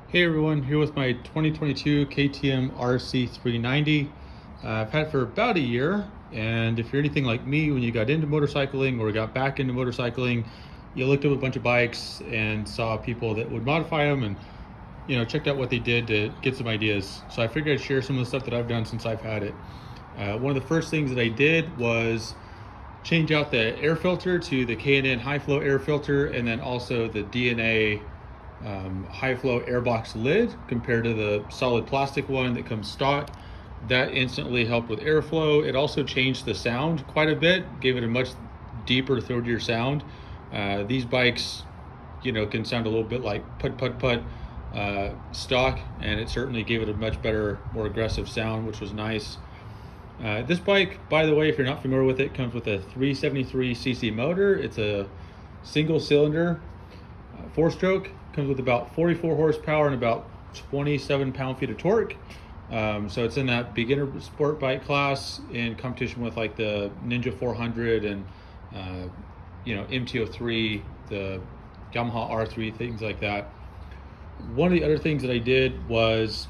Hey everyone, here with my 2022 KTM RC 390. I've had it for about a year, and if you're anything like me, when you got into motorcycling or got back into motorcycling, you looked up a bunch of bikes and saw people that would modify them and checked out what they did to get some ideas. So I figured I'd share some of the stuff that I've done since I've had it. One of the first things that I did was change out the air filter to the K&N high flow air filter, and then also the DNA high flow Airbox lid compared to the solid plastic one that comes stock. That instantly helped with airflow. It also changed the sound quite a bit, gave it a much deeper, throatier sound. These bikes, can sound a little bit like put stock, and it certainly gave it a much better, more aggressive sound, which was nice. This bike, by the way, if you're not familiar with it, comes with a 373cc motor. It's a single cylinder, 4-stroke. Comes with about 44 horsepower and about 27 pound-feet of torque. So it's in that beginner sport bike class in competition with like the Ninja 400 and MT-03, the Yamaha R3, things like that. One of the other things that I did was,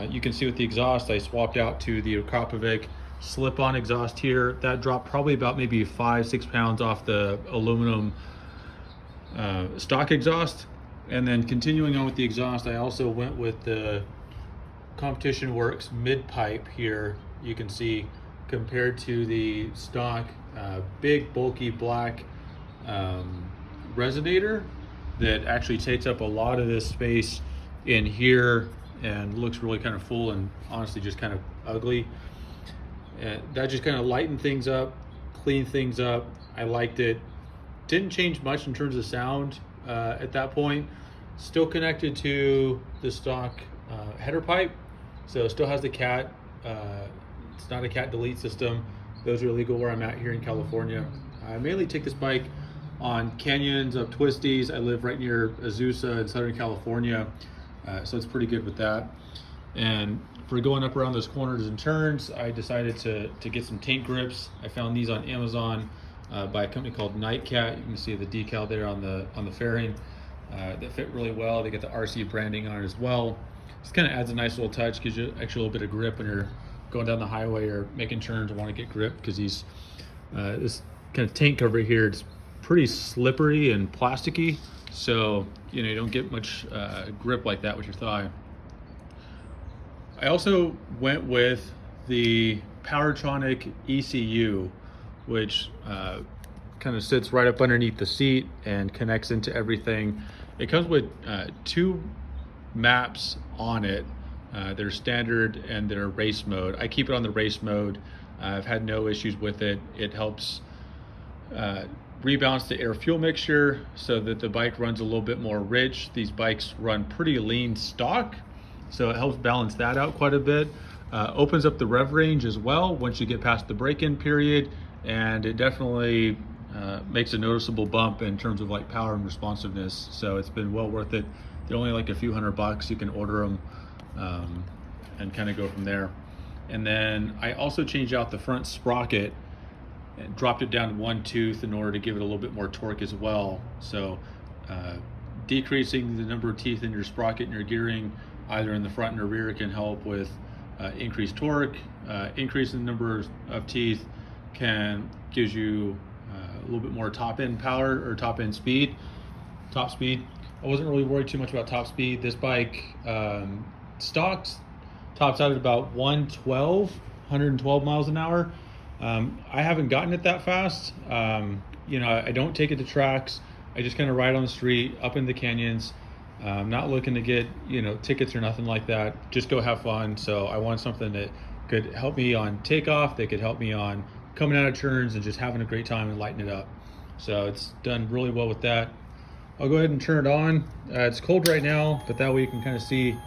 you can see with the exhaust, I swapped out to the Akrapovic slip-on exhaust here. That dropped probably about maybe 5-6 pounds off the aluminum stock exhaust. And then continuing on with the exhaust, I also went with the Competition Works mid pipe here. You can see compared to the stock big bulky black resonator that actually takes up a lot of this space in here and looks really kind of full and honestly just kind of ugly. That just kind of lightened things up, cleaned things up. I liked it. Didn't change much in terms of sound at that point. Still connected to the stock header pipe, so it still has the cat. It's not a cat delete system. Those are illegal where I'm at here in California. I mainly take this bike on canyons, up twisties. I live right near Azusa in Southern California, so it's pretty good with that. And for going up around those corners and turns, I decided to get some tank grips. I found these on Amazon by a company called Nightcat. You can see the decal there on the fairing. That fit really well. They get the RC branding on it as well. Just kind of adds a nice little touch, gives you actually a little bit of grip when you're going down the highway or making turns and want to get grip, because these this kind of tank cover here, it's pretty slippery and plasticky, so you don't get much grip like that with your thigh. I also went with the POWERTRONIC ECU, which kind of sits right up underneath the seat and connects into everything. It comes with two maps on it. They're standard and they're race mode. I keep it on the race mode. I've had no issues with it. It helps rebalance the air fuel mixture so that the bike runs a little bit more rich. These bikes run pretty lean stock, so it helps balance that out quite a bit. Opens up the rev range as well once you get past the break-in period, and it definitely makes a noticeable bump in terms of like power and responsiveness. So it's been well worth it. They're only like a few $100. You can order them and kind of go from there. And then I also changed out the front sprocket and dropped it down to 1 tooth in order to give it a little bit more torque as well. So decreasing the number of teeth in your sprocket and your gearing, either in the front or rear, can help with increased torque. Increasing the number of teeth gives you a little bit more top end power or top speed. I wasn't really worried too much about top speed. This bike stocks tops out at about 112 miles an hour. I haven't gotten it that fast. I don't take it to tracks. I just kind of ride on the street, up in the canyons. I'm not looking to get tickets or nothing like that. Just go have fun. So I want something that could help me on takeoff, that could help me on coming out of turns and just having a great time and lighting it up. So it's done really well with that. I'll go ahead and turn it on. It's cold right now, but that way you can kind of see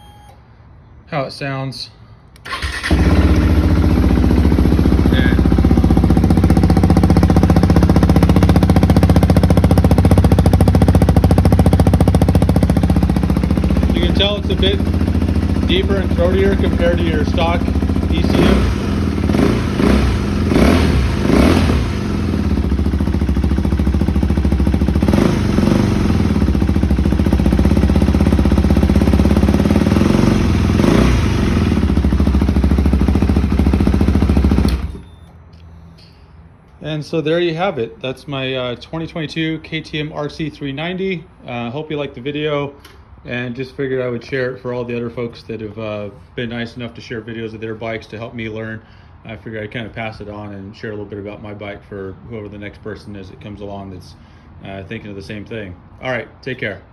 how it sounds. You can tell it's a bit deeper and throatier compared to your stock ECU. And so there you have it. That's my 2022 KTM RC 390. Hope you liked the video, and just figured I would share it for all the other folks that have been nice enough to share videos of their bikes to help me learn. I figured I'd kind of pass it on and share a little bit about my bike for whoever the next person is that comes along that's thinking of the same thing. All right, take care.